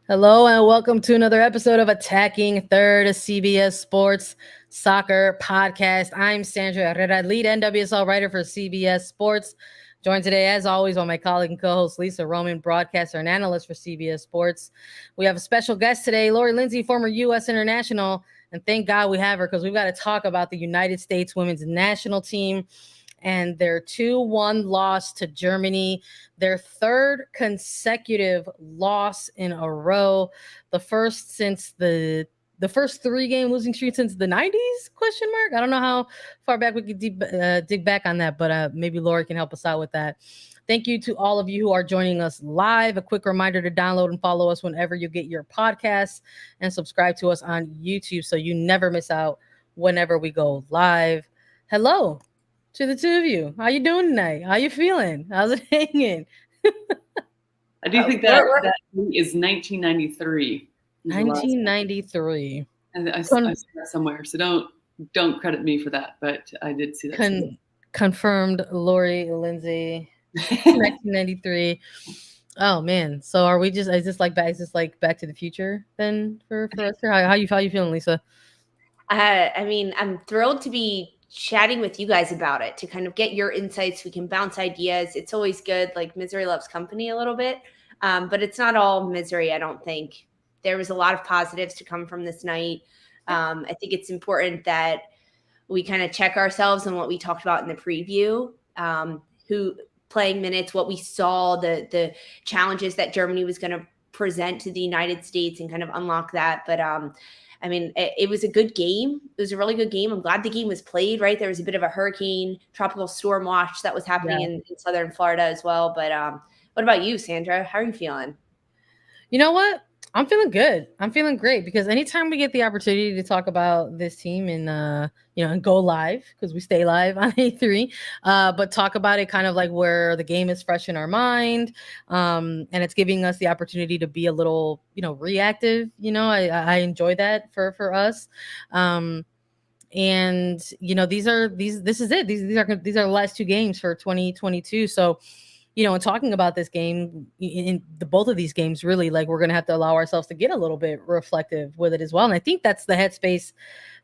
Hello and welcome to another episode of Attacking Third, a CBS Sports soccer podcast. I'm Sandra, Herrera, lead NWSL writer for CBS Sports. Joined today, as always, by my colleague and co-host Lisa Roman, broadcaster and analyst for CBS Sports. We have a special guest today, Lori Lindsey, former US International, and thank God we have her because we've got to talk about the United States women's national team and their 2-1 loss to Germany, their third consecutive loss in a row, the first since the first 3-game losing streak since the 90s, question mark. I don't know how far back we could dig back on that, but maybe Lori can help us out with that. Thank you to all of you who are joining us live. A quick reminder to download and follow us whenever you get your podcasts and subscribe to us on YouTube so you never miss out whenever we go live. Hello to the two of you. How you doing tonight? How you feeling? How's it hanging? I do think that is 1993. 1993. I saw that somewhere, so don't credit me for that, but I did see that. Confirmed, Lori Lindsey, 1993. Oh man, so is this like Back to the Future then for us here? How you feeling, Lisa? I mean, I'm thrilled to be chatting with you guys about it, to kind of get your insights. We can bounce ideas. It's always good. Like, misery loves company a little bit, but it's not all misery. I don't think there was a lot of positives to come from this night. I think it's important that we kind of check ourselves on what we talked about in the preview, who playing minutes, what we saw, the challenges that Germany was going to present to the United States and kind of unlock that. But I mean, it was a good game. It was a really good game. I'm glad the game was played, right? There was a bit of a hurricane, tropical storm watch that was happening in southern Florida as well. But what about you, Sandra? How are you feeling? You know what? I'm feeling good. I'm feeling great because anytime we get the opportunity to talk about this team and and go live, because we stay live on A3, but talk about it kind of like where the game is fresh in our mind, and it's giving us the opportunity to be a little, reactive. I enjoy that for us. And this is it. These are the last 2 games for 2022. So, in talking about this game, in both of these games, really, like, we're going to have to allow ourselves to get a little bit reflective with it as well. And I think that's the headspace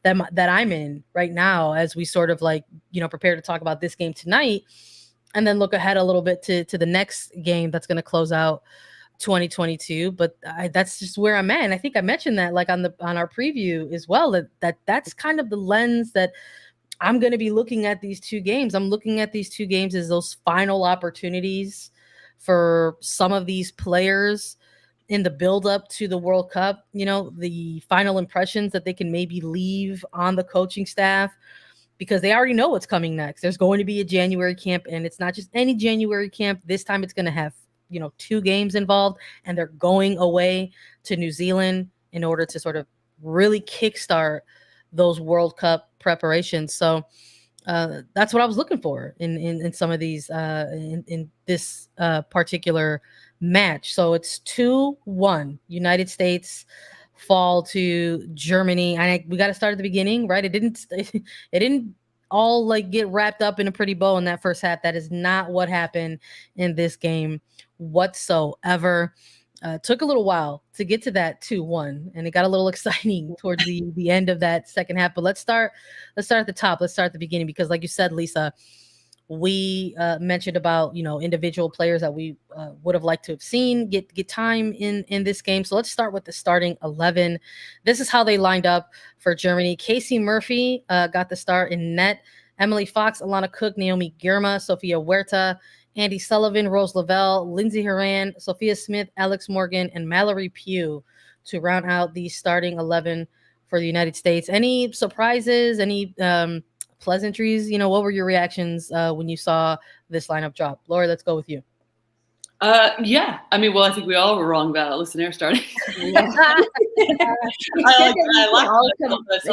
that I'm in right now as we sort of prepare to talk about this game tonight and then look ahead a little bit to the next game that's going to close out 2022. But that's just where I'm at. And I think I mentioned that on our preview as well, that's kind of the lens that I'm going to be looking at these 2 games. I'm looking at these 2 games as those final opportunities for some of these players in the build up to the World Cup, the final impressions that they can maybe leave on the coaching staff, because they already know what's coming next. There's going to be a January camp, and it's not just any January camp. This time it's going to have, 2 games involved, and they're going away to New Zealand in order to sort of really kickstart those World Cup preparations. So that's what I was looking for in some of these in this particular match. So it's 2-1 United States fall to Germany. And we got to start at the beginning, right? It didn't all get wrapped up in a pretty bow in that first half. That is not what happened in this game whatsoever. Took a little while to get to that 2-1, and it got a little exciting towards the end of that second half. But let's start at the top. Let's start at the beginning, because like you said, Lisa, we mentioned about individual players that we would have liked to have seen get time in this game. So let's start with the starting 11. This is how they lined up for Germany. Casey Murphy got the start in net. Emily Fox, Alana Cook, Naomi Girma, Sophia Huerta, Andy Sullivan, Rose Lavelle, Lindsay Horan, Sophia Smith, Alex Morgan, and Mallory Pugh to round out the starting 11 for the United States. Any surprises? Any pleasantries? What were your reactions when you saw this lineup drop? Lori, let's go with you. Yeah. I mean, well, I think we all were wrong about Listener starting. I saw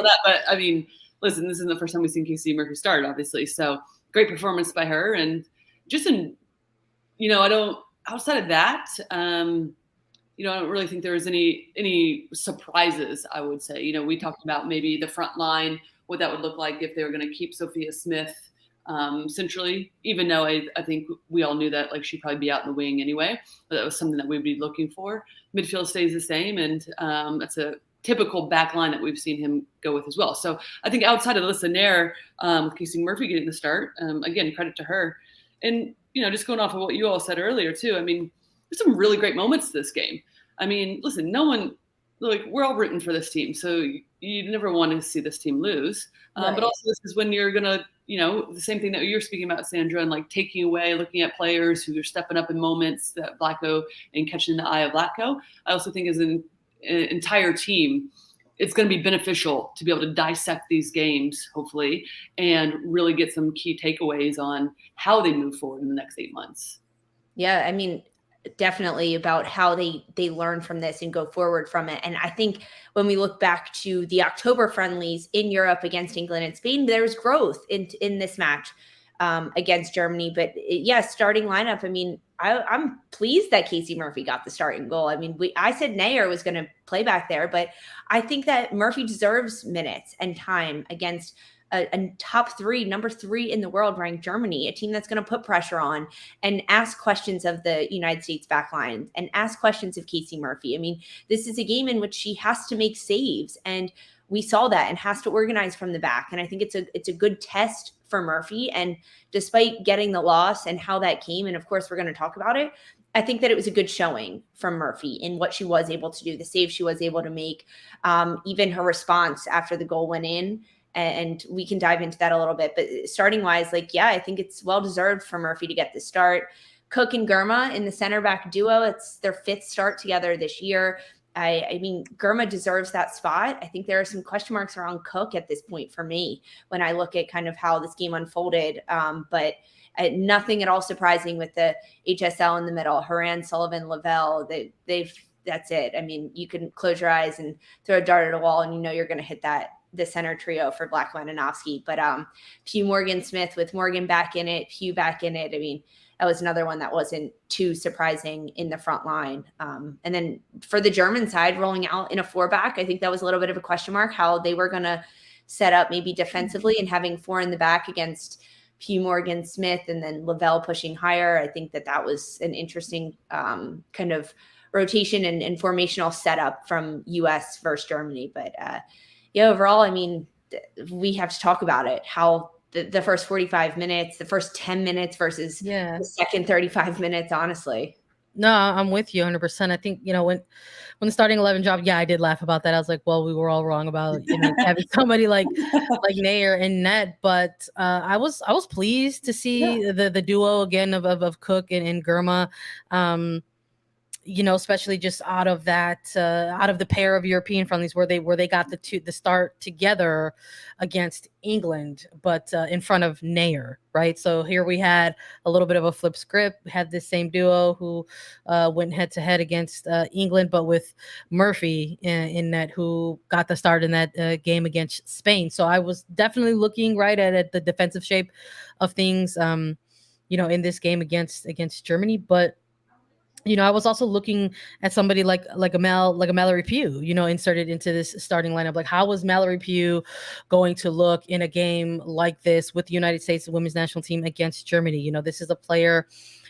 that, but I mean, listen, this isn't the first time we've seen Casey Murphy start, obviously. So great performance by her. And just outside of that, I don't really think there was any surprises, I would say. We talked about maybe the front line, what that would look like if they were going to keep Sophia Smith centrally, even though I think we all knew that like she'd probably be out in the wing anyway, but that was something that we'd be looking for. Midfield stays the same, and that's a typical back line that we've seen him go with as well. So I think outside of Alyssa Nair, with Casey Murphy getting the start, again, credit to her. And, just going off of what you all said earlier too, I mean, there's some really great moments this game. I mean, listen, we're all rooting for this team. So you never want to see this team lose. Right. But also this is when you're going to, the same thing that you're speaking about, Sandra, and like taking away, looking at players who are stepping up in moments that Vlatko and catching the eye of Vlatko. I also think as an entire team, it's going to be beneficial to be able to dissect these games, hopefully, and really get some key takeaways on how they move forward in the next 8 months. Yeah, I mean, definitely about how they learn from this and go forward from it. And I think when we look back to the October friendlies in Europe against England and Spain, there's growth in this match against Germany. But starting lineup, I mean, I'm pleased that Casey Murphy got the starting goal. I mean, I said Nair was going to play back there, but I think that Murphy deserves minutes and time against a top three, number 3 in the world ranked Germany, a team that's going to put pressure on and ask questions of the United States backline and ask questions of Casey Murphy. I mean, this is a game in which she has to make saves, and we saw that, and has to organize from the back. And I think it's a good test for Murphy. And despite getting the loss and how that came, and of course we're going to talk about it, I think that it was a good showing from Murphy in what she was able to do, the save she was able to make, even her response after the goal went in. And we can dive into that a little bit. But starting wise, I think it's well-deserved for Murphy to get the start. Cook and Girma in the center back duo, it's their 5th start together this year. I mean, Girma deserves that spot. I think there are some question marks around Cook at this point for me when I look at kind of how this game unfolded. But nothing at all surprising with the HSL in the middle. Herrera, Sullivan, Lavelle, that's it. I mean, you can close your eyes and throw a dart at a wall and you're going to hit the center trio for Vlatko Andonovski. But Pugh Morgan-Smith with Morgan back in it, Pugh back in it. I mean, that was another one that wasn't too surprising in the front line. And then for the German side, rolling out in a 4-back, I think that was a little bit of a question mark, how they were going to set up maybe defensively, and having 4 in the back against Pugh Morgan-Smith and then Lavelle pushing higher. I think that was an interesting kind of rotation and formational setup from US versus Germany. But overall, I mean, we have to talk about it, how the first 45 minutes, the first 10 minutes versus the second 35 minutes, honestly. No, I'm with you 100%. I think, when the starting 11 dropped, I did laugh about that. I was like, well, we were all wrong about, having somebody like Nair in net. But I was pleased to see the duo again of Cook and Girma. Especially just out of the pair of European friendlies where they got the start together against England, but in front of Nair, right? So here we had a little bit of a flip script. We had this same duo who went head to head against England, but with Murphy in net, who got the start in that game against Spain. So I was definitely looking right at the defensive shape of things, in this game against Germany, but I was also looking at somebody like a Mallory Pugh, inserted into this starting lineup. Like, how was Mallory Pugh going to look in a game like this with the United States women's national team against Germany? This is a player,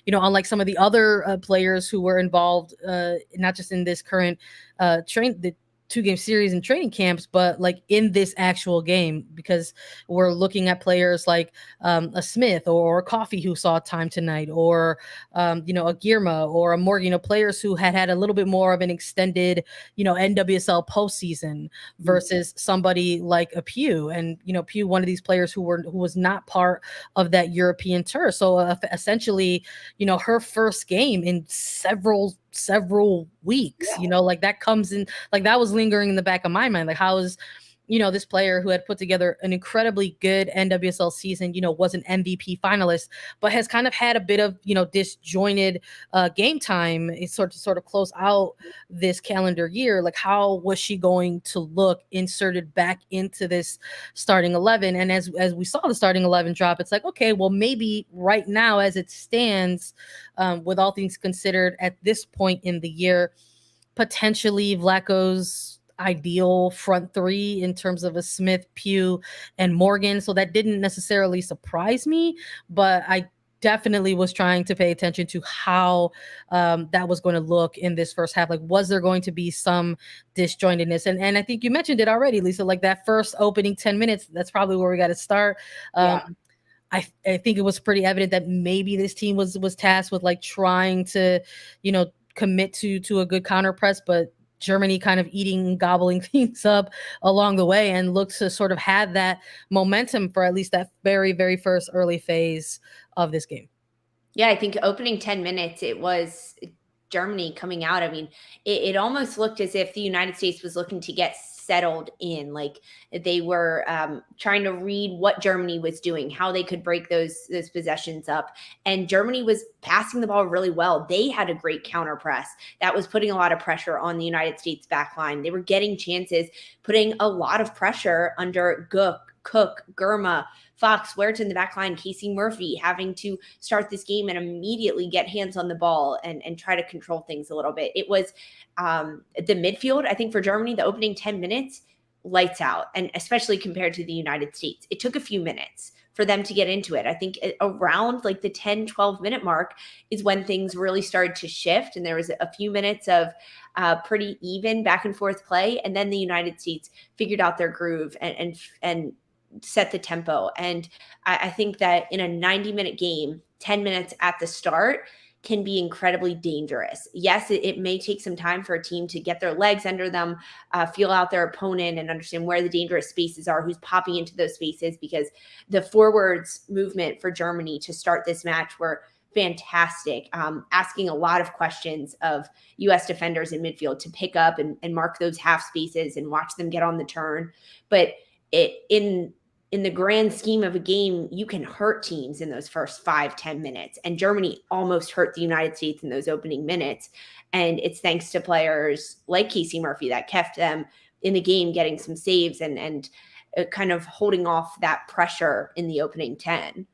unlike some of the other players who were involved, not just in this current the 2-game series and training camps, but like in this actual game, because we're looking at players like a Smith or a Coffey who saw time tonight, or a Girma or a Morgan, players who had a little bit more of an extended NWSL postseason versus somebody like a Pugh. And Pugh, one of these players who was not part of that European tour. So essentially, her first game in several weeks, that comes in, like, that was lingering in the back of my mind. Like, how is, this player who had put together an incredibly good NWSL season, was an MVP finalist, but has kind of had a bit of, disjointed game time. It's sort of close out this calendar year. Like, how was she going to look inserted back into this starting 11? And as we saw the starting 11 drop, it's like, okay, well, maybe right now as it stands, with all things considered at this point in the year, potentially Vlatko's ideal front three in terms of a Smith, Pugh, and Morgan. So that didn't necessarily surprise me, but I definitely was trying to pay attention to how that was going to look in this first half. Like, was there going to be some disjointedness? And I think you mentioned it already, Lisa, like that first opening 10 minutes, that's probably where we got to start. I think it was pretty evident that maybe this team was tasked with like trying to, commit to a good counter press, but Germany kind of gobbling things up along the way, and looks to sort of had that momentum for at least that very, very first early phase of this game. Yeah, I think opening 10 minutes, it was Germany coming out. I mean, it almost looked as if the United States was looking to get settled in, like they were trying to read what Germany was doing, how they could break those possessions up. And Germany was passing the ball really well. They had a great counter press that was putting a lot of pressure on the United States back line. They were getting chances, putting a lot of pressure under Cook, Germa, Fox, Huerta in the back line, Casey Murphy having to start this game and immediately get hands on the ball and try to control things a little bit. It was the midfield, I think for Germany, the opening 10 minutes, lights out, and especially compared to the United States. It took a few minutes for them to get into it. I think around like the 10, 12-minute mark is when things really started to shift, and there was a few minutes of pretty even back and forth play, and then the United States figured out their groove and set the tempo. And I think that in a 90-minute game, 10 minutes at the start can be incredibly dangerous. Yes, it may take some time for a team to get their legs under them, feel out their opponent, and understand where the dangerous spaces are, who's popping into those spaces, because the forwards movement for Germany to start this match were fantastic, asking a lot of questions of U.S. defenders in midfield to pick up and mark those half spaces and watch them get on the turn. But in the grand scheme of a game, you can hurt teams in those first 5-10 minutes. And Germany almost hurt the United States in those opening minutes. And it's thanks to players like Casey Murphy that kept them in the game, getting some saves and kind of holding off that pressure in the opening 10.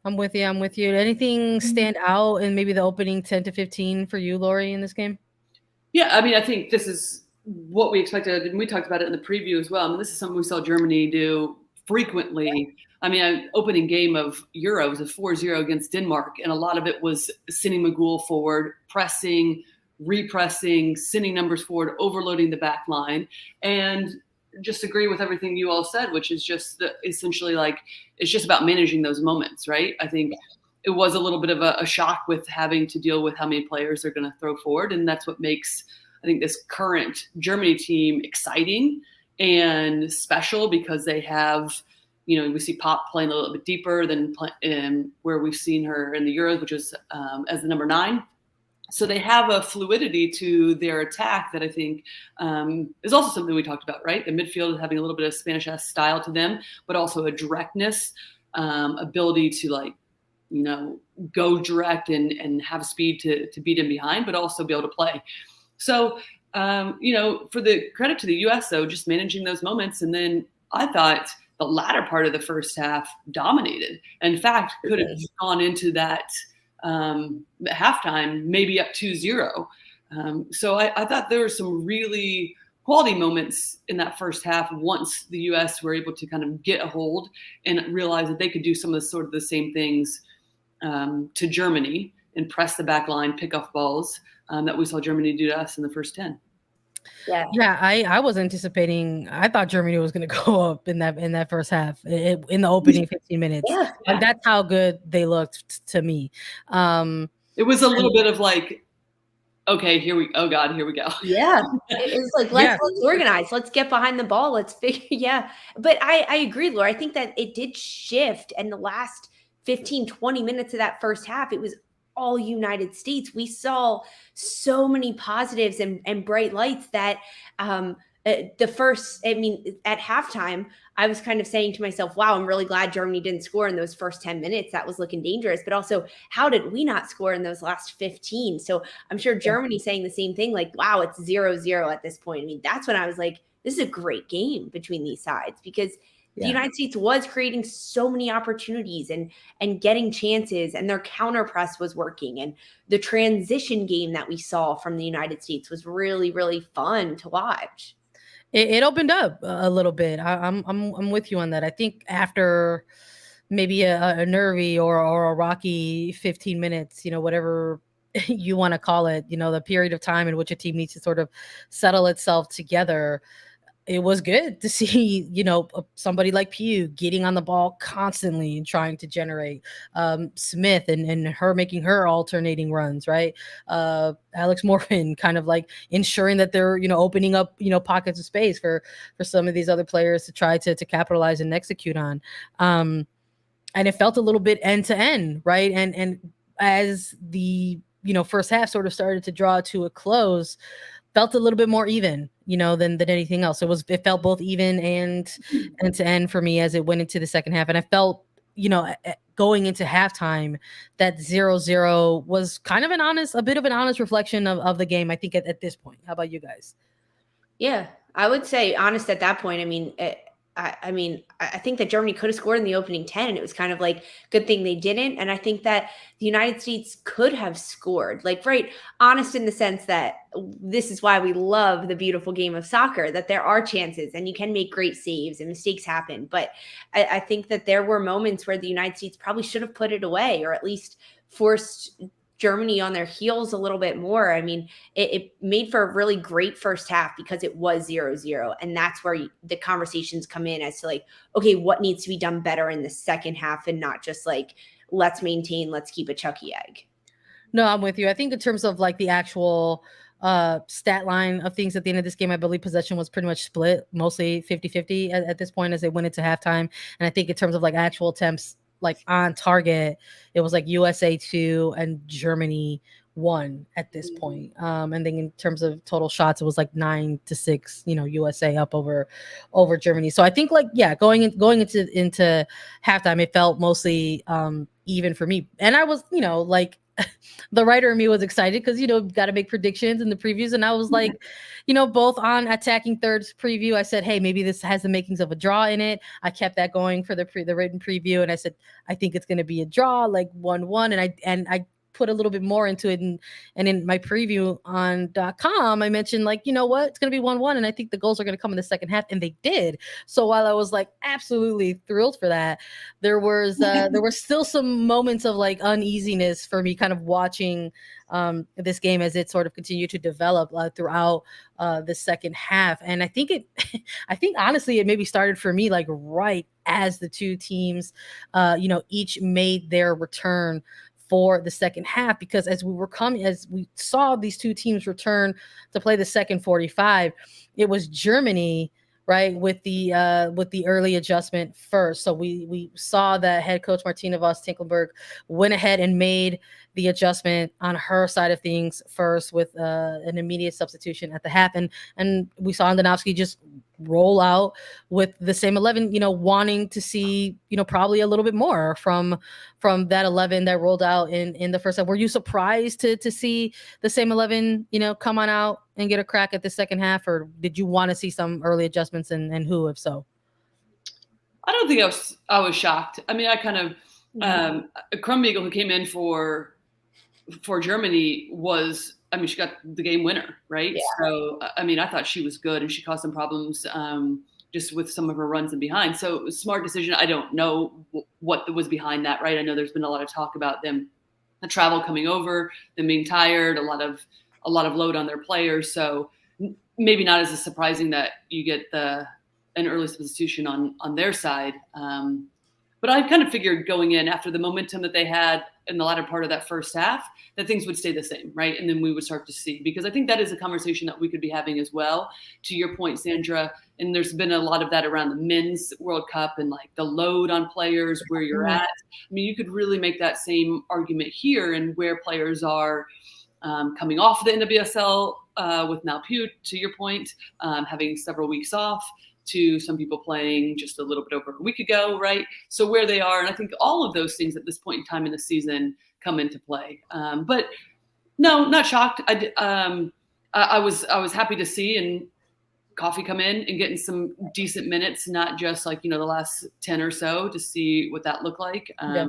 I'm with you. Anything stand out in maybe the opening 10 to 15 for you, Lori, in this game? Yeah, I mean, I think this is what we expected, and we talked about it in the preview as well. I mean, this is something we saw Germany do frequently. I mean, an opening game of Euro was a 4-0 against Denmark, and a lot of it was sending Magul forward, pressing, repressing, sending numbers forward, overloading the back line, and just agree with everything you all said, which is just essentially like it's just about managing those moments, right? I think it was a little bit of a shock with having to deal with how many players they're going to throw forward, and that's what makes I think this current Germany team exciting and special, because they have, we see Pop playing a little bit deeper than where we've seen her in the Euros, which is as the number 9. So they have a fluidity to their attack that I think is also something we talked about, right? The midfield having a little bit of Spanish-esque style to them, but also a directness, ability to go direct and have speed to beat in behind, but also be able to play. So, for the credit to the U.S., though, just managing those moments. And then I thought the latter part of the first half dominated. In fact, could have gone into that halftime, maybe up 2-0. So I thought there were some really quality moments in that first half once the U.S. were able to kind of get a hold and realize that they could do some of the same things to Germany and press the back line, pick off balls that we saw Germany do to us in the first 10. Yeah, I was anticipating. I thought Germany was going to go up in that first half in the opening 15 minutes. Yeah. Like, that's how good they looked to me. It was a little bit of like, okay, here we go. Yeah, it was like let's organize, let's get behind the ball, let's figure. Yeah, but I agree, Laura. I think that it did shift, and the last 15-20 minutes of that first half, it was all United States. We saw so many positives and bright lights that at halftime, I was kind of saying to myself, wow, I'm really glad Germany didn't score in those first 10 minutes. That was looking dangerous. But also, how did we not score in those last 15? So I'm sure Germany saying the same thing, like, wow, it's 0-0 at this point. I mean, that's when I was like, this is a great game between these sides, because The United States was creating so many opportunities and getting chances, and their counter press was working. And the transition game that we saw from the United States was really, really fun to watch. It opened up a little bit. I'm with you on that. I think after maybe a nervy or a rocky 15 minutes, whatever you want to call it, the period of time in which a team needs to sort of settle itself together, it was good to see, somebody like Pugh getting on the ball constantly and trying to generate, Smith and her making her alternating runs, right? Alex Morgan kind of like ensuring that they're, opening up, pockets of space for some of these other players to try to capitalize and execute on. And it felt a little bit end to end, right? And as the, first half sort of started to draw to a close, felt a little bit more even, than anything else. It felt both even and end to end for me as it went into the second half. And I felt, going into halftime, that 0-0 was kind of a bit of an honest reflection of the game, I think, at this point. How about you guys? Yeah, I would say honest at that point. I think that Germany could have scored in the opening 10, and it was kind of like, good thing they didn't. And I think that the United States could have scored, right, honest in the sense that this is why we love the beautiful game of soccer, that there are chances and you can make great saves and mistakes happen. But I think that there were moments where the United States probably should have put it away, or at least forced Germany on their heels a little bit more. I mean, it made for a really great first half because it was 0-0. And that's where the conversations come in as to okay, what needs to be done better in the second half, and not just let's maintain, let's keep a Chucky egg. No, I'm with you. I think in terms of the actual stat line of things at the end of this game, I believe possession was pretty much split, mostly 50-50 at this point as they went into halftime. And I think in terms of actual attempts, on target, it was USA 2 and Germany 1 at this point. And then in terms of total shots, it was 9-6, USA up over Germany. So I think going into halftime, it felt mostly even for me. And I was, the writer in me was excited because, got to make predictions in the previews. And I was both on Attacking Thirds preview, I said, hey, maybe this has the makings of a draw in it. I kept that going for the written preview. And I said, I think it's going to be a draw, 1-1. And I put a little bit more into it. And in my preview on .com, I mentioned it's going to be 1-1. And I think the goals are going to come in the second half. And they did. So while I was absolutely thrilled for that, there were still some moments of uneasiness for me kind of watching this game as it sort of continued to develop throughout the second half. And I think honestly, it maybe started for me right as the two teams, each made their return for the second half, because as we saw these two teams return to play the second 45, it was Germany, right, with the early adjustment first. So we saw that head coach Martina Voss-Tecklenburg went ahead and made the adjustment on her side of things first with an immediate substitution at the half, and we saw Andonovski just roll out with the same 11, wanting to see, probably a little bit more from that 11 that rolled out in the first half. Were you surprised to see the same 11, come on out and get a crack at the second half, or did you want to see some early adjustments, and who, if so? I don't think I was shocked. I mean, I kind of Krumbiegel, who came in for Germany, was, I mean, she got the game winner, right? Yeah. So, I mean, I thought she was good, and she caused some problems just with some of her runs and behind. So it was a smart decision. I don't know what was behind that, right? I know there's been a lot of talk about the travel coming over, them being tired, a lot of load on their players. So maybe not as surprising that you get an early substitution on their side. But I kind of figured going in after the momentum that they had in the latter part of that first half, that things would stay the same, right? And then we would start to see, because I think that is a conversation that we could be having as well. To your point, Sandra, and there's been a lot of that around the men's World Cup and the load on players, where you're at. I mean, you could really make that same argument here, and where players are coming off the NWSL with now Pugh, to your point, having several weeks off, to some people playing just a little bit over a week ago, right? So where they are, and I think all of those things at this point in time in the season come into play. But no, not shocked. I was happy to see, and Coffee come in and getting some decent minutes, not just like, the last 10 or so, to see what that looked like. Yeah.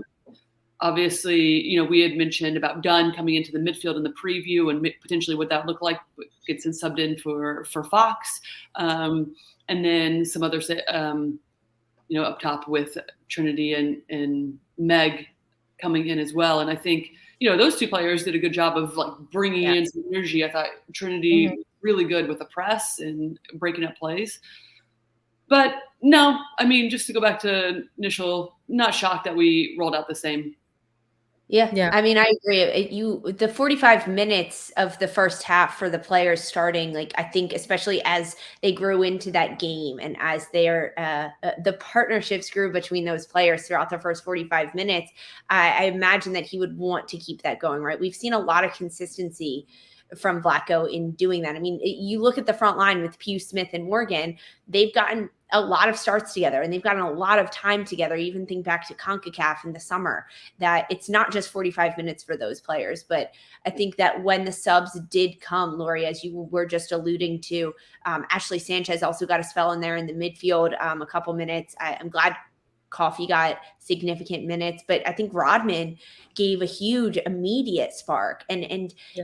Obviously, we had mentioned about Dunn coming into the midfield in the preview and potentially what that looked like. Gets subbed in for Fox. And then some other, up top with Trinity and Meg coming in as well. And I think, those two players did a good job of like bringing in some energy. I thought Trinity was really good with the press and breaking up plays. But no, I mean, just to go back to initial, not shocked that we rolled out the same. Yeah. I mean, I agree. The 45 minutes of the first half for the players starting, like, I think especially as they grew into that game and as the partnerships grew between those players throughout the first 45 minutes, I imagine that he would want to keep that going, right? We've seen a lot of consistency from Vlatko in doing that. I mean, you look at the front line with Pugh, Smith, and Morgan, they've gotten a lot of starts together and they've gotten a lot of time together. Even think back to CONCACAF in the summer, that it's not just 45 minutes for those players. But I think that when the subs did come, Lori, as you were just alluding to, Ashley Sanchez also got a spell in there in the midfield, a couple minutes. I'm glad Coffee got significant minutes, but I think Rodman gave a huge immediate spark and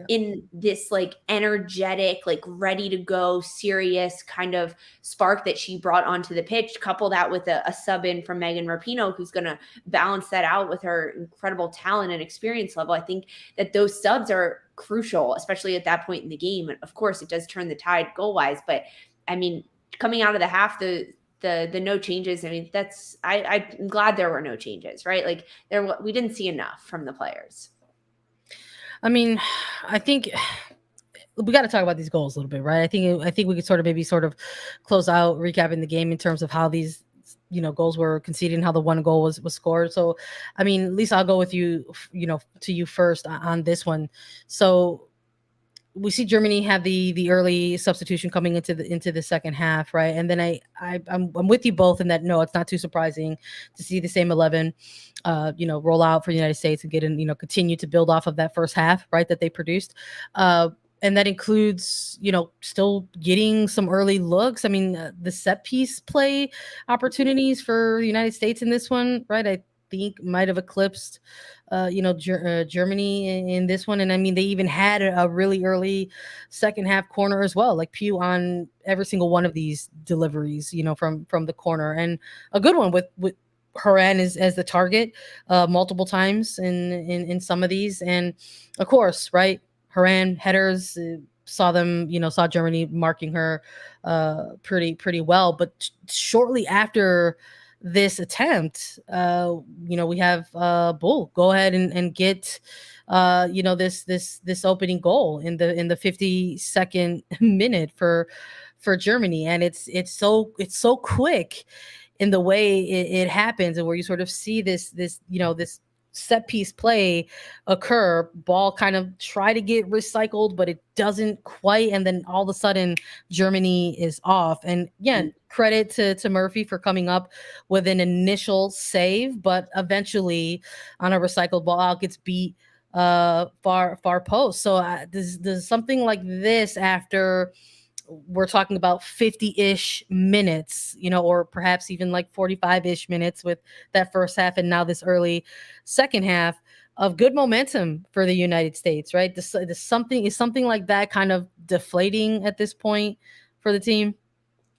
in this like energetic, like ready to go, serious kind of spark that she brought onto the pitch, couple that with a sub in from Megan Rapinoe, who's going to balance that out with her incredible talent and experience level. I think that those subs are crucial, especially at that point in the game. And of course it does turn the tide goal wise, but I mean, coming out of the half, the no changes. I mean, I'm glad there were no changes, right? Like we didn't see enough from the players. I mean, I think we got to talk about these goals a little bit, right? I think we could sort of close out recapping the game in terms of how these, goals were conceded and how the one goal was scored. So, I mean, Lisa, I'll go with you, to you first on this one. So we see Germany have the early substitution coming into the second half, right? And then I'm with you both in that. No, it's not too surprising to see the same 11, roll out for the United States and get in, continue to build off of that first half, right, that they produced. And that includes, still getting some early looks. I mean, the set piece play opportunities for the United States in this one, right? I think might have eclipsed Germany in this one. And I mean, they even had a really early second half corner as well, like Pugh on every single one of these deliveries, from the corner, and a good one with Herrera as the target multiple times in some of these. And of course, right, Herrera headers, saw Germany marking her pretty well. But shortly after this attempt, we have Bull go ahead and get this opening goal in the 52nd minute for Germany. And it's so quick in the way it happens, and where you sort of see this set piece play occur, ball kind of try to get recycled, but it doesn't quite. And then all of a sudden Germany is off. And again, credit to Murphy for coming up with an initial save, but eventually on a recycled ball out gets beat far post. So does something like this, after we're talking about 50-ish minutes, or perhaps even like 45-ish minutes with that first half, and now this early second half of good momentum for the United States, right? Is something like that kind of deflating at this point for the team?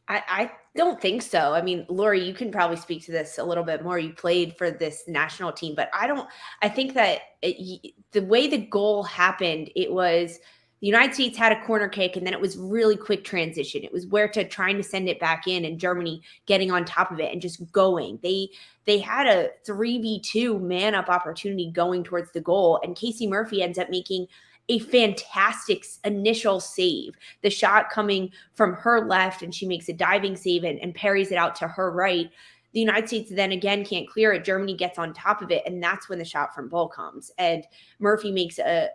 I don't think so. I mean, Lori, you can probably speak to this a little bit more. You played for this national team, but I think that the way the goal happened, it was the United States had a corner kick, and then it was really quick transition. It was Huerta trying to send it back in and Germany getting on top of it and just going. They had a 3v2 man up opportunity going towards the goal, and Casey Murphy ends up making a fantastic initial save. The shot coming from her left, and she makes a diving save and parries it out to her right. The United States then again can't clear it. Germany gets on top of it, and that's when the shot from Bull comes. And Murphy makes a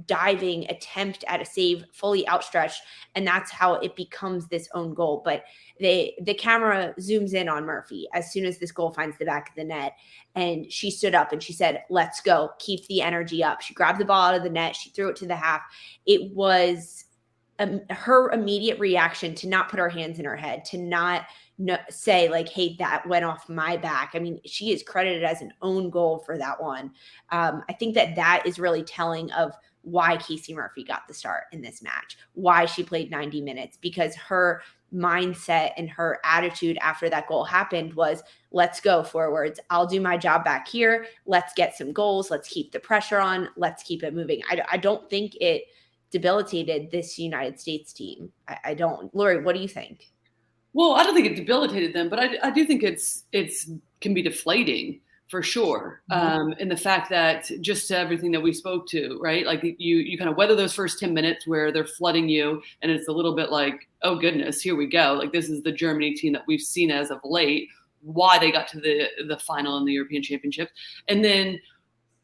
diving attempt at a save, fully outstretched, and that's how it becomes this own goal. But the camera zooms in on Murphy as soon as this goal finds the back of the net, and she stood up and she said, "Let's go, keep the energy up." She grabbed the ball out of the net, she threw it to the half. It was her immediate reaction to not put her hands in her head, to not say like, hey, that went off my back. I mean, she is credited as an own goal for that one. I think that is really telling of why Casey Murphy got the start in this match, why she played 90 minutes, because her mindset and her attitude after that goal happened was, let's go forwards. I'll do my job back here. Let's get some goals. Let's keep the pressure on. Let's keep it moving. I don't think it debilitated this United States team. I don't. Lori, what do you think? Well, I don't think it debilitated them, but I do think it's can be deflating for sure. And the fact that just everything that we spoke to, right? Like you kind of weather those first 10 minutes where they're flooding you, and it's a little bit like, oh goodness, here we go. Like this is the Germany team that we've seen as of late, why they got to the final in the European Championship.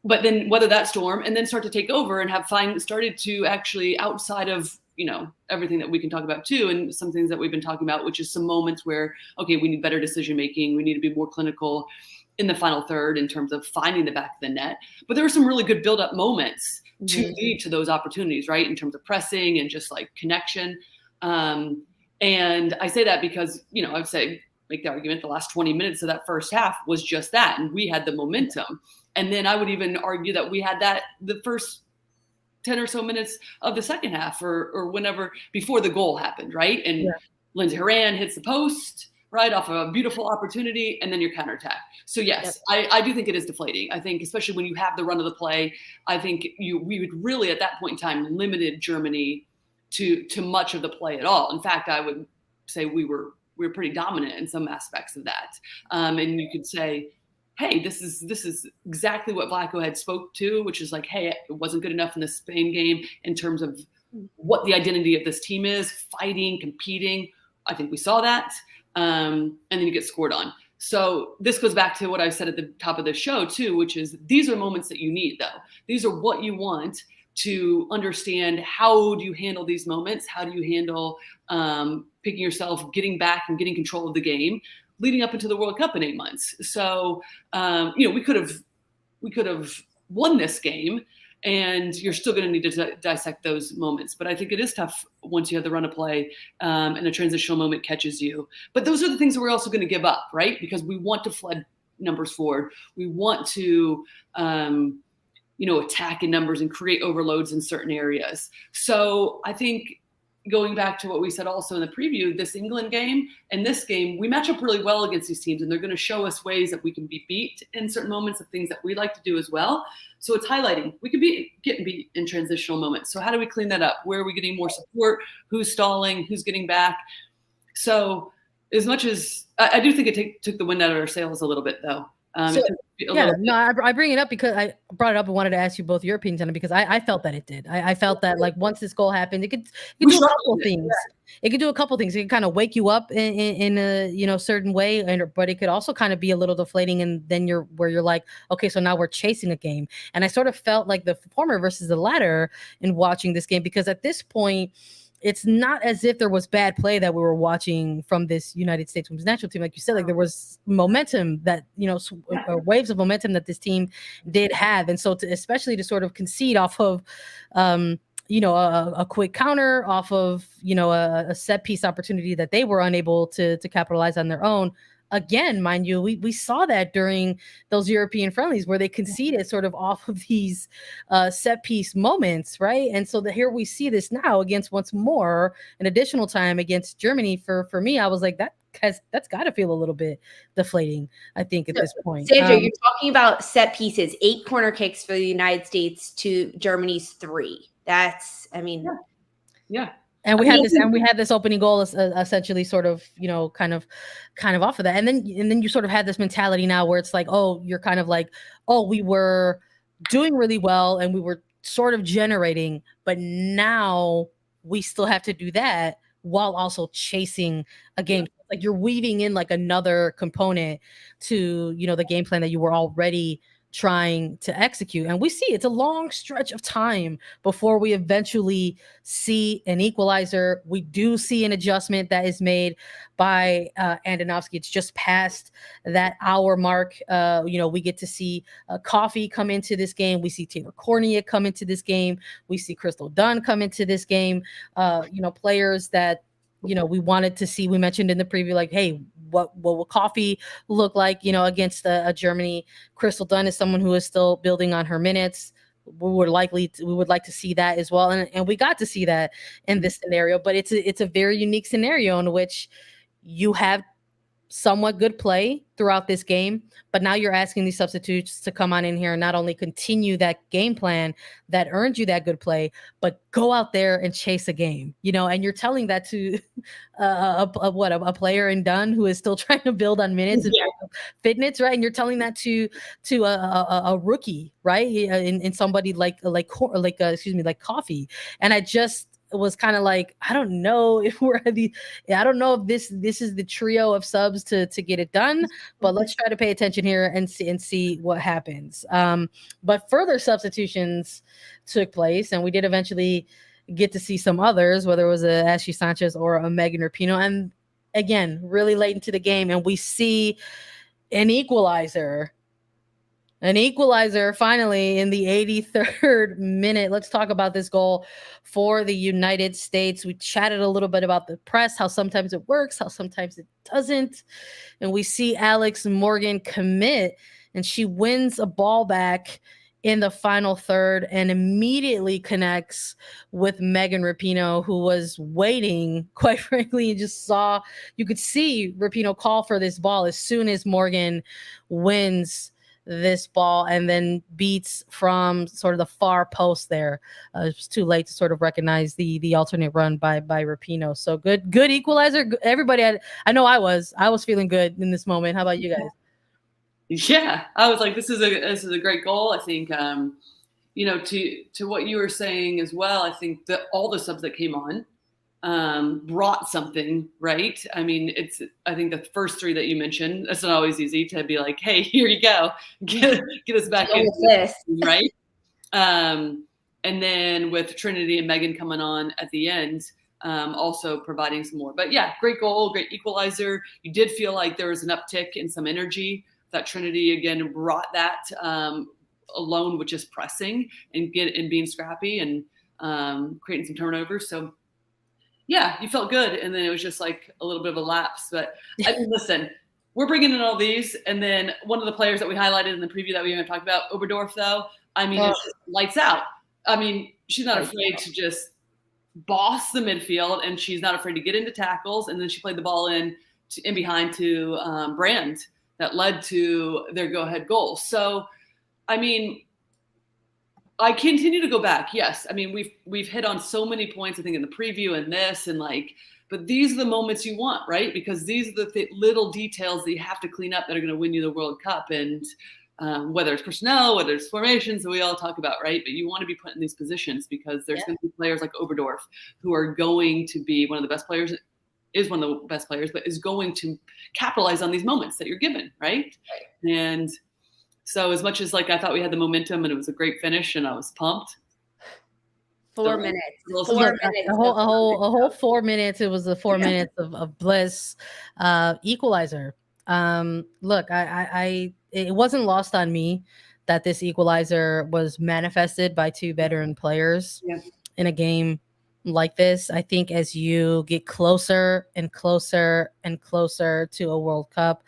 But then weather that storm and then start to take over and have started to actually, outside of, everything that we can talk about too, and some things that we've been talking about, which is some moments where, okay, we need better decision making. We need to be more clinical in the final third in terms of finding the back of the net. But there were some really good build-up moments to lead to those opportunities, right? In terms of pressing and just like connection. And I say that because, I would say, make the argument, the last 20 minutes of that first half was just that. And we had the momentum. And then I would even argue that we had that the first 10 or so minutes of the second half or whenever before the goal happened, right? And Lindsey Herrera hits the post, right, off of a beautiful opportunity, and then your counterattack. So yes, I do think it is deflating. I think especially when you have the run of the play, I think we would really at that point in time limited Germany to much of the play at all. In fact, I would say we were pretty dominant in some aspects of that. And you could say, hey, this is exactly what Vlatko had spoke to, which is like, hey, it wasn't good enough in the Spain game in terms of what the identity of this team is, fighting, competing. I think we saw that. And then you get scored on. So this goes back to what I said at the top of the show too, which is these are moments that you need though. These are what you want to understand. How do you handle these moments? How do you handle picking yourself, getting back and getting control of the game leading up into the World Cup in 8 months? So, we could have won this game, and you're still going to need to dissect those moments. But I think it is tough once you have the run of play and a transitional moment catches you. But those are the things that we're also going to give up, right? Because we want to flood numbers forward. We want to, attack in numbers and create overloads in certain areas. So I think going back to what we said also in the preview, this England game and this game, we match up really well against these teams, and they're going to show us ways that we can be beat in certain moments of things that we like to do as well. So it's highlighting we could be getting beat in transitional moments. So how do we clean that up? Where are we getting more support? Who's stalling? Who's getting back? So as much as I do think it took the wind out of our sails a little bit, though. I bring it up because I brought it up and wanted to ask you both your opinions on it, because I felt that it did. I felt that like once this goal happened, it could do a couple of things. It could do a couple of things. It could kind of wake you up in a certain way, but it could also kind of be a little deflating. And then you're like, okay, so now we're chasing a game. And I sort of felt like the former versus the latter in watching this game, because at this point, it's not as if there was bad play that we were watching from this United States women's national team. Like you said, like there was momentum that, waves of momentum that this team did have. And so especially to sort of concede off of, a quick counter, off of, a set piece opportunity that they were unable to capitalize on their own. Again, mind you, we saw that during those European friendlies where they conceded sort of off of these set piece moments, right? And so here we see this now against once more an additional time against Germany. For me, I was like, that's got to feel a little bit deflating, I think, at this point. Sandra, you're talking about set pieces, 8 corner kicks for the United States to Germany's 3. That's, yeah. And we had this opening goal essentially sort of, kind of off of that. And then you sort of had this mentality now where it's like, oh, you're kind of like, oh, we were doing really well and we were sort of generating, but now we still have to do that while also chasing a game. Like you're weaving in like another component to, the game plan that you were already trying to execute. And we see it's a long stretch of time before we eventually see an equalizer. We do see an adjustment that is made by Andonovski. It's just past that hour mark. We get to see Coffee come into this game. We see Taylor Cornea come into this game. We see Crystal Dunn come into this game. Players that we wanted to see. We mentioned in the preview, like, hey, what will Coffee look like, against Germany? Crystal Dunn is someone who is still building on her minutes. We would like to see that as well, and we got to see that in this scenario. But it's a very unique scenario in which you have somewhat good play throughout this game, but now you're asking these substitutes to come on in here and not only continue that game plan that earned you that good play, but go out there and chase a game, and you're telling that to a player in Dunn who is still trying to build on minutes and fitness, right? And you're telling that to a rookie, right? In somebody like Coffee. And I just was kind of like, I don't know if I don't know if this is the trio of subs to get it done, but let's try to pay attention here and see what happens. But further substitutions took place, and we did eventually get to see some others, whether it was a Ashley Sanchez or a Megan Rapinoe. And again, really late into the game, and we see an equalizer finally in the 83rd minute. Let's talk about this goal for the United States. We chatted a little bit about the press, how sometimes it works, how sometimes it doesn't. And we see Alex Morgan commit, and she wins a ball back in the final third and immediately connects with Megan Rapinoe, who was waiting, quite frankly. You could see Rapinoe call for this ball as soon as Morgan wins this ball and then beats from sort of the far post there. It was too late to sort of recognize the alternate run by Rapinoe. So good equalizer. Everybody I know I was feeling good in this moment. How about you guys? Yeah, I was like, this is a great goal. I think, to what you were saying as well, I think that all the subs that came on brought something, right? I mean, I think the first three that you mentioned, it's not always easy to be like, hey, here you go, get us back into this, right? And then with Trinity and Megan coming on at the end, also providing some more. But yeah, great goal, great equalizer. You did feel like there was an uptick in some energy that Trinity again brought that alone with just pressing and being scrappy and creating some turnovers. So yeah, you felt good. And then it was just like a little bit of a lapse. But I mean, listen, we're bringing in all these. And then one of the players that we highlighted in the preview that we haven't talked about, Oberdorf, though, I mean, it's just lights out. I mean, she's not afraid to just boss the midfield, and she's not afraid to get into tackles. And then she played the ball in behind to Brand that led to their go-ahead goal. So, I mean, I continue to go back. Yes. I mean, we've hit on so many points, I think, in the preview and this and but these are the moments you want, right? Because these are the little details that you have to clean up that are going to win you the World Cup. And whether it's personnel, whether it's formations that we all talk about, right? But you want to be put in these positions because there's going to be players like Oberdorf who are going to be one of the best players, but is going to capitalize on these moments that you're given, right? And so as much as I thought we had the momentum and it was a great finish and I was pumped. 4 minutes. A whole 4 minutes. It was the 4 minutes of bliss. Equalizer. Look, it wasn't lost on me that this equalizer was manifested by two veteran players in a game like this. I think as you get closer and closer and closer to a World Cup,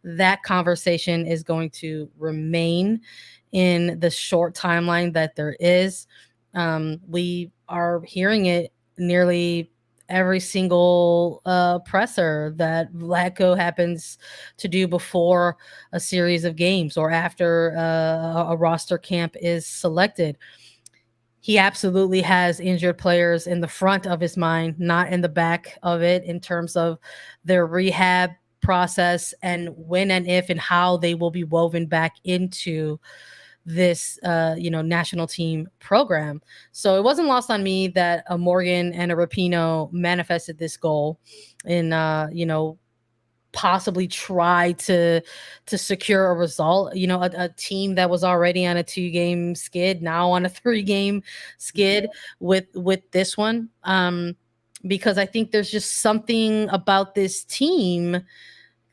that conversation is going to remain in the short timeline that there is. We are hearing it nearly every single presser that Vlatko happens to do before a series of games or after a roster camp is selected. He absolutely has injured players in the front of his mind, not in the back of it, in terms of their rehab process and when and if and how they will be woven back into this national team program. So it wasn't lost on me that a Morgan and a Rapinoe manifested this goal in possibly try to secure a result. You know, a team that was already on a 2-game skid, now on a 3-game skid with this one. Because I think there's just something about this team,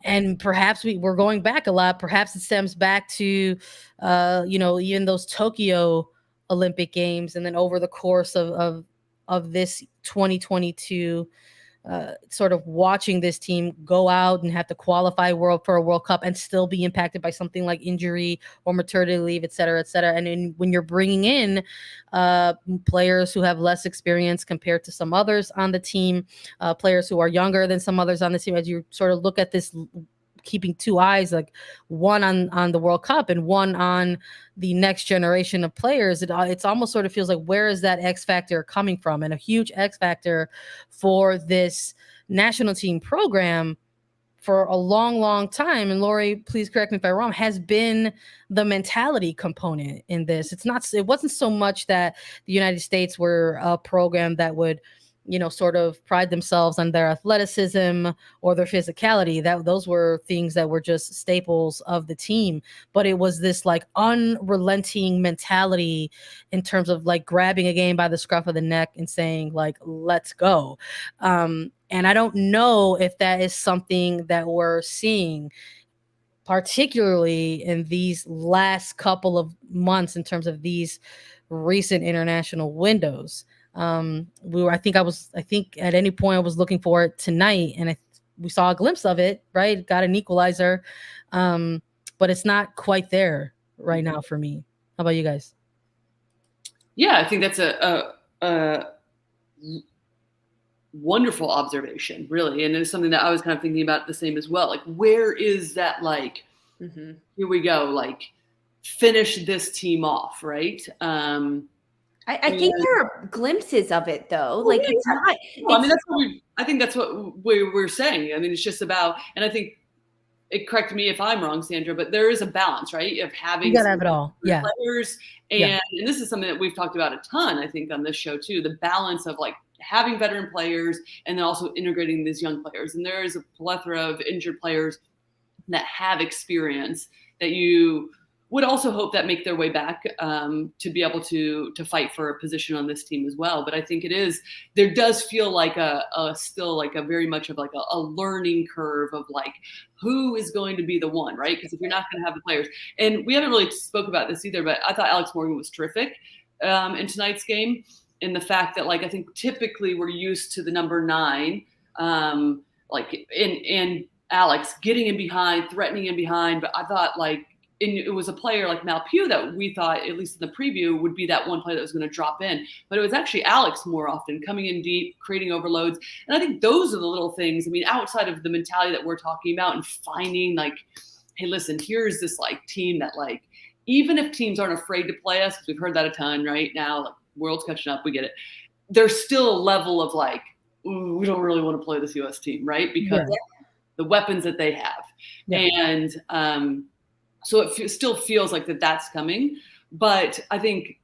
and perhaps we're going back a lot. Perhaps it stems back to, you know, even those Tokyo Olympic Games, and then over the course of this 2022, sort of watching this team go out and have to qualify for a World Cup and still be impacted by something like injury or maternity leave, et cetera, et cetera. And when you're bringing in players who have less experience compared to some others on the team, players who are younger than some others on the team, as you sort of look at this, keeping two eyes, like one on the World Cup and one on the next generation of players, it's almost sort of feels like, where is that X factor coming from? And a huge X factor for this national team program for a long, long time, and Lori, please correct me if I'm wrong, has been the mentality component in this. It wasn't so much that the United States were a program that would, you know, sort of pride themselves on their athleticism or their physicality. Those were things that were just staples of the team. But it was this like unrelenting mentality in terms of like grabbing a game by the scruff of the neck and saying like, let's go. And I don't know if that is something that we're seeing, particularly in these last couple of months in terms of these recent international windows. I think at any point I was looking for it tonight, and we saw a glimpse of it, right? Got an equalizer. But it's not quite there right now for me. How about you guys? Yeah, I think that's a wonderful observation, really. And it's something that I was kind of thinking about the same as well. Like, where is that, like, here we go, like, finish this team off, right? I think there are glimpses of it, though. Like, it's not. Well, I mean, I think that's what we're saying. I mean, it's just about, and I think, correct me if I'm wrong, Sandra, but there is a balance, right? Of having, you gotta have it all, yeah. Players, and this is something that we've talked about a ton, I think, on this show too. The balance of like having veteran players and then also integrating these young players. And there is a plethora of injured players that have experience that you would also hope that make their way back to be able to fight for a position on this team as well. But I think there does feel like still like a very much of like a learning curve of like, who is going to be the one, right? Because if you're not going to have the players, and we haven't really spoke about this either, but I thought Alex Morgan was terrific in tonight's game, in the fact that, like, I think typically we're used to the number 9, like in Alex getting in behind, threatening in behind, but I thought like, it was a player like Mal Pugh that we thought, at least in the preview, would be that one player that was going to drop in. But it was actually Alex more often coming in deep, creating overloads. And I think those are the little things. I mean, outside of the mentality that we're talking about and finding like, hey, listen, here's this like team that like, even if teams aren't afraid to play us, because we've heard that a ton right now, like world's catching up, we get it. There's still a level of like, ooh, we don't really want to play this US team, right? Because the weapons that they have. And, so it still feels like that's coming. But I think,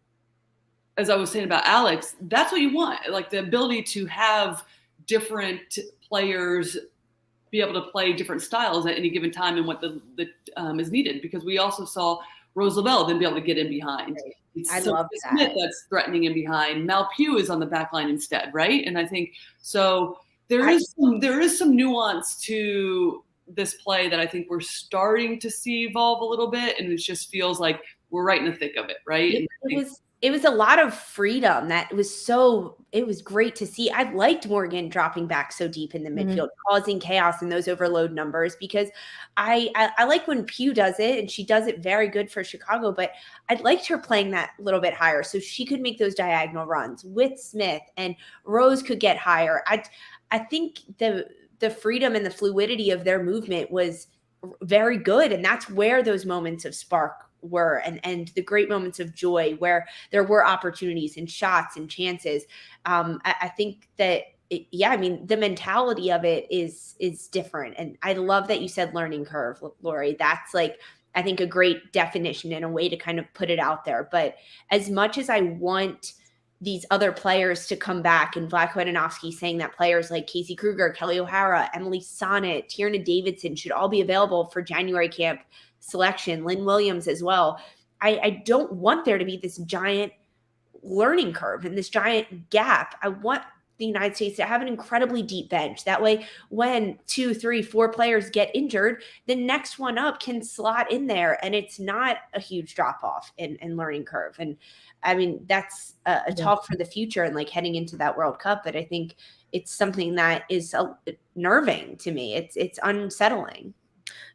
as I was saying about Alex, that's what you want, like the ability to have different players be able to play different styles at any given time and what is needed. Because we also saw Rose Lavelle then be able to get in behind. Right. I love that. Smith that's threatening in behind. Mal Pugh is on the back line instead, right? And I think so there is some nuance to this play that I think we're starting to see evolve a little bit, and it just feels like we're right in the thick of it, right? It was a lot of freedom. It was great to see. I liked Morgan dropping back so deep in the midfield, causing chaos in those overload numbers, because I like when Pugh does it, and she does it very good for Chicago, but I'd liked her playing that a little bit higher so she could make those diagonal runs with Smith, and Rose could get higher. I think the freedom and the fluidity of their movement was very good. And that's where those moments of spark were, and the great moments of joy where there were opportunities and shots and chances. I think that, the mentality of it is different. And I love that you said learning curve, Lori. That's like, I think, a great definition and a way to kind of put it out there. But as much as I want these other players to come back, and Vlatko Andonovski saying that players like Casey Kruger, Kelly O'Hara, Emily Sonnet, Tierna Davidson should all be available for January camp selection, Lynn Williams as well. I don't want there to be this giant learning curve and this giant gap. I want the United States to have an incredibly deep bench. That way, when 2, 3, 4 players get injured, the next one up can slot in there, and it's not a huge drop off in learning curve. And I mean, that's a talk for the future and like heading into that World Cup. But I think it's something that is nerving to me. It's unsettling.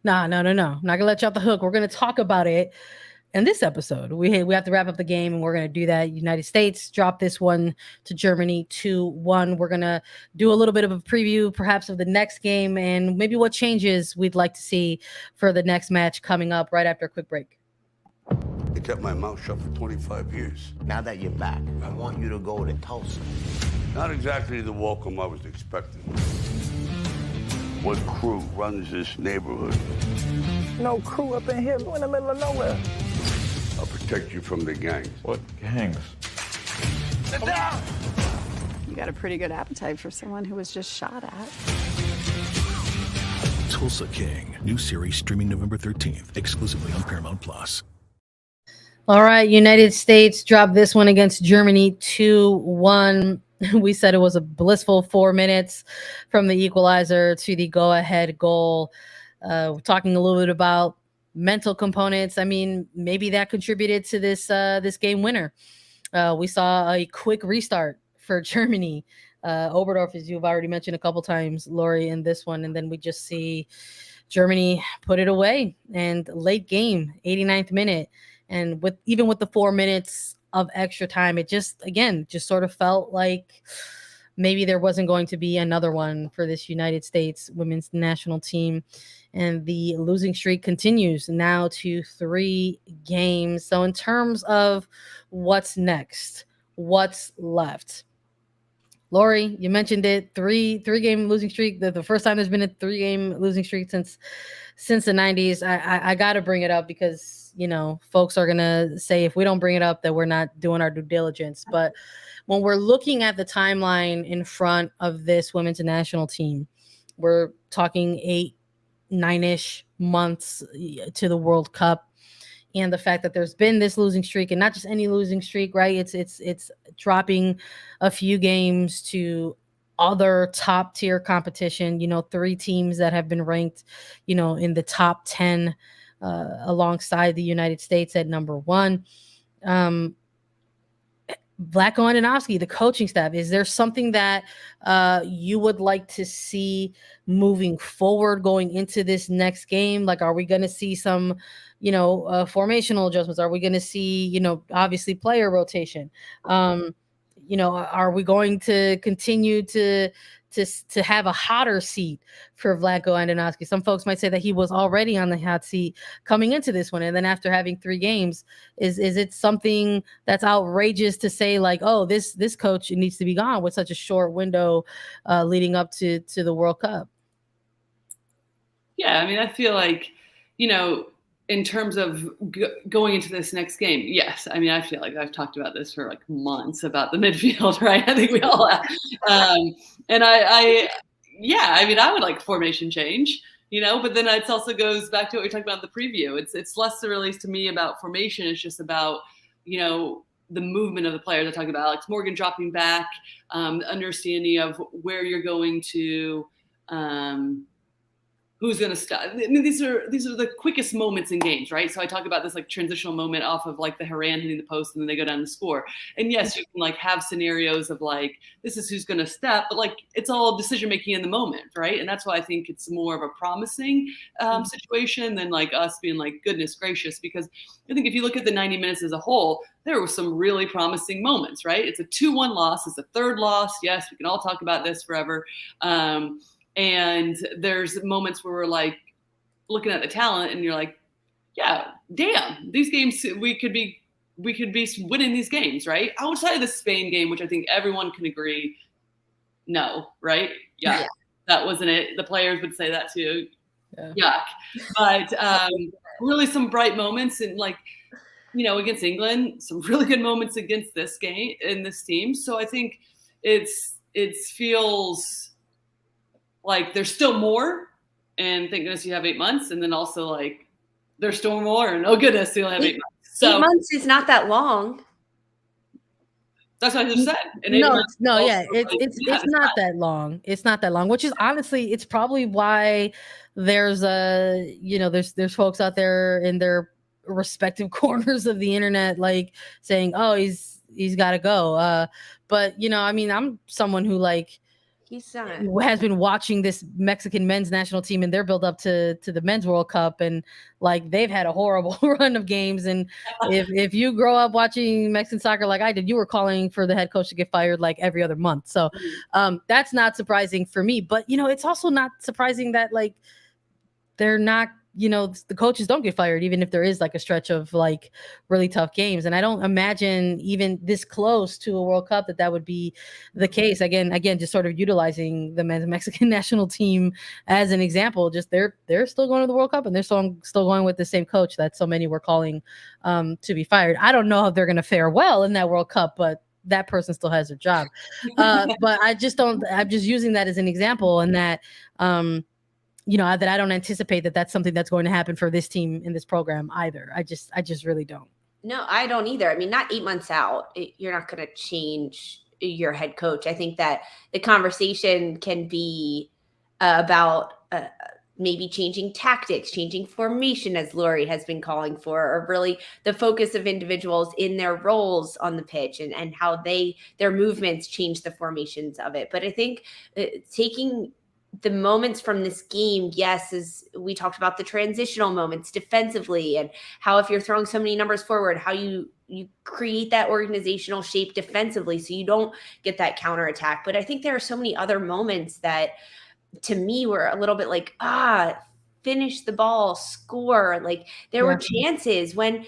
No. I'm not gonna let you off the hook. We're gonna talk about it in this episode. We have to wrap up the game, and we're going to do that. United States dropped this one to Germany 2-1. We're going to do a little bit of a preview perhaps of the next game and maybe what changes we'd like to see for the next match coming up right after a quick break. I kept my mouth shut for 25 years. Now that you're back, I want you to go to Tulsa. Not exactly the welcome I was expecting. What crew runs this neighborhood? No crew up in here. We're in the middle of nowhere. I'll protect you from the gangs. What gangs? Sit down! You got a pretty good appetite for someone who was just shot at. Tulsa King. New series streaming November 13th, exclusively on Paramount Plus. All right, United States dropped this one against Germany 2-1. We said it was a blissful 4 minutes from the equalizer to the go-ahead goal. We're talking a little bit about mental components. I mean, maybe that contributed to this game winner. We saw a quick restart for Germany. Oberdorf, as you've already mentioned a couple times, Lori, in this one, and then we just see Germany put it away. And late game, 89th minute, and with the 4 minutes of extra time, it just sort of felt like maybe there wasn't going to be another one for this United States women's national team. And the losing streak continues now to 3 games. So in terms of what's next, what's left, Lori, you mentioned it, three game losing streak. The first time there's been a 3-game losing streak since the 90s. I got to bring it up because, folks are going to say if we don't bring it up that we're not doing our due diligence. But when we're looking at the timeline in front of this women's national team, we're talking 8-9-ish months to the World Cup, and the fact that there's been this losing streak, and not just any losing streak, right? It's dropping a few games to other top tier competition, 3 teams that have been ranked, in the top 10 alongside the United States at number 1. Vlatko Andonovski, the coaching staff, is there something that you would like to see moving forward going into this next game? Like, are we going to see some, formational adjustments? Are we going to see, obviously player rotation? Are we going to continue to have a hotter seat for Vlatko Andonovski? Some folks might say that he was already on the hot seat coming into this one, and then after having 3 games, is it something that's outrageous to say like, oh, this coach needs to be gone with such a short window leading up to the World Cup? Yeah, I mean, I feel like, in terms of going into this next game, yes. I mean, I feel like I've talked about this for like months about the midfield, right? I think we all have. And I would like formation change, but then it also goes back to what we talked about in the preview. It's less really to me about formation. It's just about, the movement of the players. I talked about Alex Morgan dropping back, understanding of where you're going to, who's going to stop. I mean, these are the quickest moments in games, right? So I talk about this like transitional moment off of like the Herrera hitting the post and then they go down to score. And yes, you can like have scenarios of like, this is who's going to step, but like it's all decision making in the moment, right? And that's why I think it's more of a promising situation than like us being like, goodness gracious, because I think if you look at the 90 minutes as a whole, there were some really promising moments, right? It's a 2-1 loss. It's a 3rd loss. Yes, we can all talk about this forever. And there's moments where we're like looking at the talent and you're like, yeah, damn, these games, we could be winning these games, right? Outside of the Spain game, which I think everyone can agree, no, right? Yeah. That wasn't it. The players would say that too. Yeah. Yuck. But really some bright moments, and like against England, some really good moments against this game in this team. So I think it feels like there's still more, and thank goodness you have 8 months, and then also like there's still more, and oh goodness, you only have 8 months. So 8 months is not that long. that's what I just said. It's not that long. It's not that long, which is honestly, it's probably why there's there's folks out there in their respective corners of the internet like saying, oh, he's got to go. But I'm someone who has been watching this Mexican men's national team and their build up to the men's World Cup, and like they've had a horrible run of games. And if you grow up watching Mexican soccer like I did, you were calling for the head coach to get fired like every other month. So that's not surprising for me. But it's also not surprising that like they're not, the coaches don't get fired, even if there is like a stretch of like really tough games. And I don't imagine even this close to a World Cup that would be the case. Again, just sort of utilizing the men's Mexican national team as an example. Just they're still going to the World Cup, and they're still going with the same coach that so many were calling to be fired. I don't know if they're going to fare well in that World Cup, but that person still has their job. But I'm just using that as an example, and that that I don't anticipate that that's something that's going to happen for this team in this program either. I just really don't. No, I don't either. I mean, not 8 months out, you're not going to change your head coach. I think that the conversation can be about maybe changing tactics, changing formation, as Lori has been calling for, or really the focus of individuals in their roles on the pitch and how their movements change the formations of it. But I think taking the moments from this game, yes, as we talked about the transitional moments defensively, and how if you're throwing so many numbers forward, how you create that organizational shape defensively so you don't get that counterattack. But I think there are so many other moments that to me were a little bit like, finish the ball, score. Like there were chances when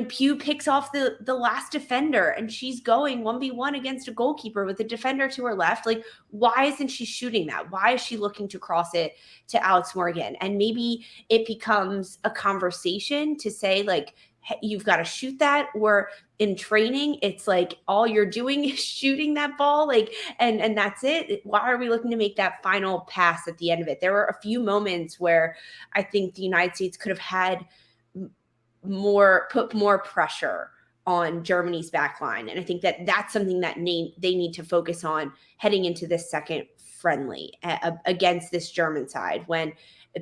Pugh picks off the last defender and she's going 1v1 against a goalkeeper with a defender to her left. Like, why isn't she shooting that? Why is she looking to cross it to Alex Morgan? And maybe it becomes a conversation to say like, hey, you've got to shoot that. Or in training, it's like all you're doing is shooting that ball, like, and that's it. Why are we looking to make that final pass at the end of it? There were a few moments where I think the United States could have had put more pressure on Germany's back line. And I think that that's something that they need to focus on heading into this second friendly against this German side. When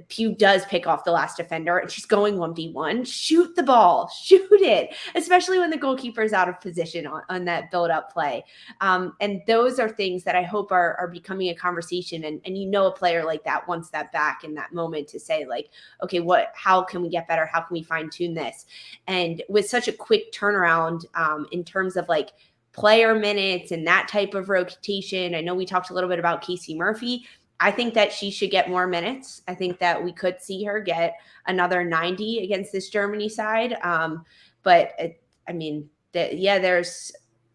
Pugh does pick off the last defender and she's going 1v1, shoot the ball, shoot it, especially when the goalkeeper is out of position on that build-up play. And those are things that I hope are becoming a conversation. And a player like that wants that back in that moment to say like, okay, how can we get better? How can we fine tune this? And with such a quick turnaround in terms of like player minutes and that type of rotation, I know we talked a little bit about Casey Murphy. I think that she should get more minutes. I think that we could see her get another 90 against this Germany side. There's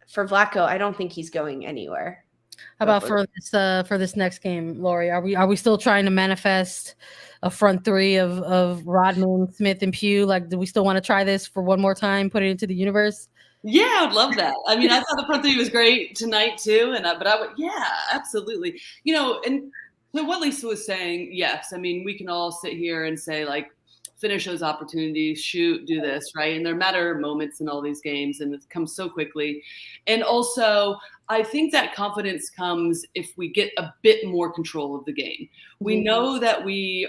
for Vlatko, I don't think he's going anywhere. How about for this next game, Lori? Are we still trying to manifest a front three of Rodman, Smith, and Pugh? Like, do we still want to try this for one more time? Put it into the universe? Yeah, I would love that. I mean, I thought the front three was great tonight too, but I would, yeah, absolutely. And so what Lisa was saying, yes. I mean, we can all sit here and say like, finish those opportunities, shoot, do this, right? And there matter moments in all these games, and it comes so quickly. And also, I think that confidence comes if we get a bit more control of the game. We know that we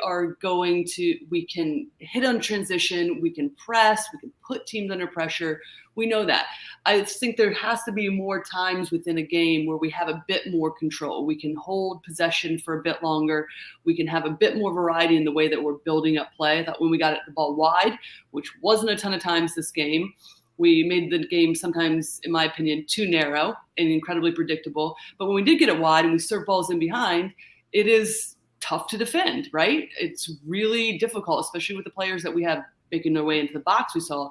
can hit on transition, we can press, we can put teams under pressure. We know that. I think there has to be more times within a game where we have a bit more control. We can hold possession for a bit longer. We can have a bit more variety in the way that we're building up play. I thought when we got the ball wide, which wasn't a ton of times this game, we made the game sometimes, in my opinion, too narrow and incredibly predictable. But when we did get it wide and we serve balls in behind, it is tough to defend, right? It's really difficult, especially with the players that we have making their way into the box. We saw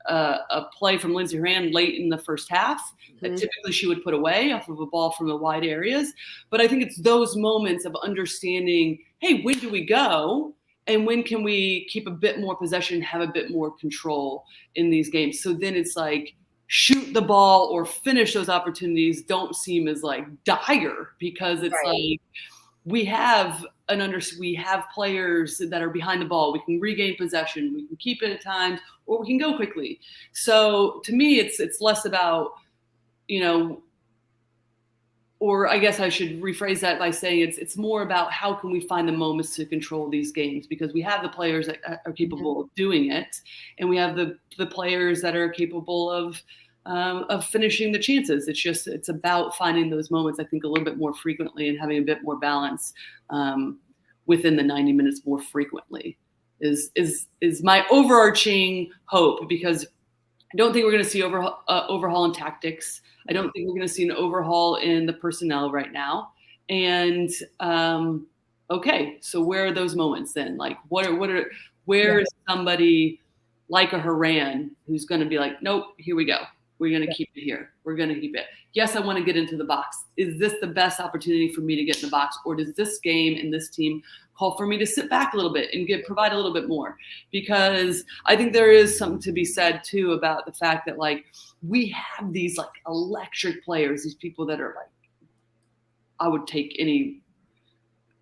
a play from Lindsey Herrera late in the first half that typically she would put away off of a ball from the wide areas. But I think it's those moments of understanding, hey, when do we go? and when can we keep a bit more possession, have a bit more control in these games? So then it's like shoot the ball or finish those opportunities don't seem as like dire, because it's like we have players that are behind the ball. We can regain possession. We can keep it at times, or we can go quickly. So to me, it's less about, or I guess I should rephrase that by saying it's more about how can we find the moments to control these games, because we have the players that are capable of doing it, and we have the players that are capable of finishing the chances. It's about finding those moments, I think, a little bit more frequently and having a bit more balance within the 90 minutes more frequently is my overarching hope, because I don't think we're going to see overhaul in tactics. I don't think we're going to see an overhaul in the personnel right now. And okay, so where are those moments then? Like, where is somebody like a Herrera who's going to be like, nope, here we go. We're going to keep it here. We're going to keep it. Yes, I want to get into the box. Is this the best opportunity for me to get in the box, or does this game and this team call for me to sit back a little bit and provide a little bit more? Because I think there is something to be said too about the fact that like we have these like electric players, these people that are like, I would take any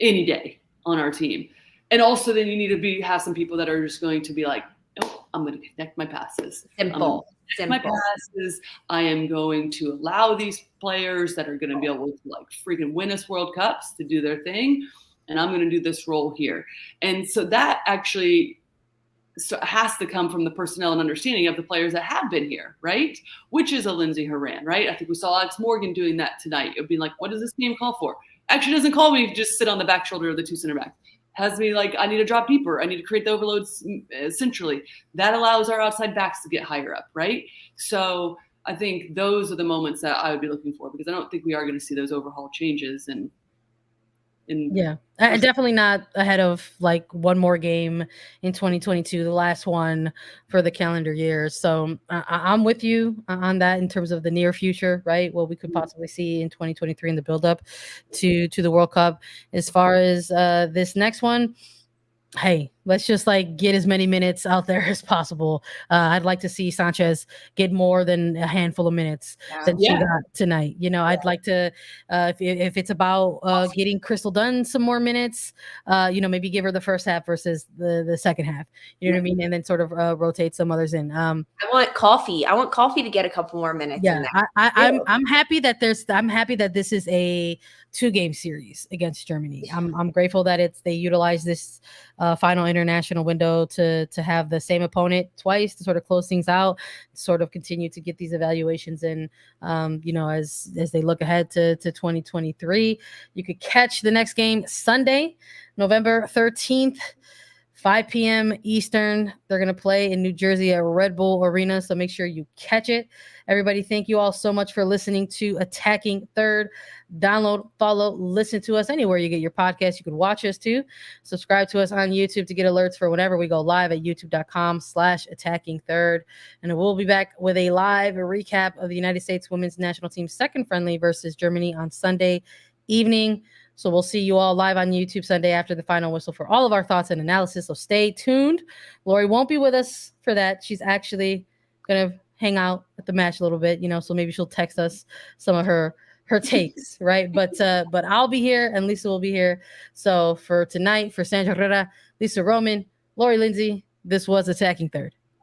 day on our team. And also then you need to have some people that are just going to be like, nope, I'm going to connect my passes. Simple. My passes. I am going to allow these players that are going to be able to like freaking win us World Cups to do their thing. And I'm going to do this role here. And so that actually has to come from the personnel and understanding of the players that have been here, right? Which is a Lindsey Herrera, right? I think we saw Alex Morgan doing that tonight. It would be like, what does this game call for? Actually doesn't call me to just sit on the back shoulder of the two center backs. Has me like, I need to drop deeper. I need to create the overloads centrally. That allows our outside backs to get higher up, right? So I think those are the moments that I would be looking for, because I don't think we are going to see those overhaul changes. And definitely not ahead of like one more game in 2022, the last one for the calendar year. So I'm with you on that in terms of the near future, right? What we could possibly see in 2023 in the buildup to the World Cup. As far as this next one, hey, let's just like get as many minutes out there as possible. I'd like to see Sanchez get more than a handful of minutes than she got tonight. I'd like to, if it's about getting Crystal Dunn some more minutes, maybe give her the first half versus the second half. You know what I mean? And then sort of rotate some others in. I want Coffee to get a couple more minutes. Yeah, I'm happy that this is a 2-game series against Germany. I'm grateful that they utilize this final international window to have the same opponent twice to sort of close things out, sort of continue to get these evaluations in, as they look ahead to 2023. You could catch the next game Sunday, November 13th. 5 p.m. Eastern. They're going to play in New Jersey at Red Bull Arena, so make sure you catch it. Everybody, thank you all so much for listening to Attacking Third. Download, follow, listen to us anywhere you get your podcast. You can watch us too. Subscribe to us on YouTube to get alerts for whenever we go live at youtube.com/Attacking Third. And we'll be back with a live recap of the United States Women's National Team's second friendly versus Germany on Sunday evening. So we'll see you all live on YouTube Sunday after the final whistle for all of our thoughts and analysis. So stay tuned. Lori won't be with us for that. She's actually going to hang out at the match a little bit, so maybe she'll text us some of her takes, right? But I'll be here and Lisa will be here. So for tonight, for Sandra Herrera, Lisa Roman, Lori Lindsey, this was Attacking Third.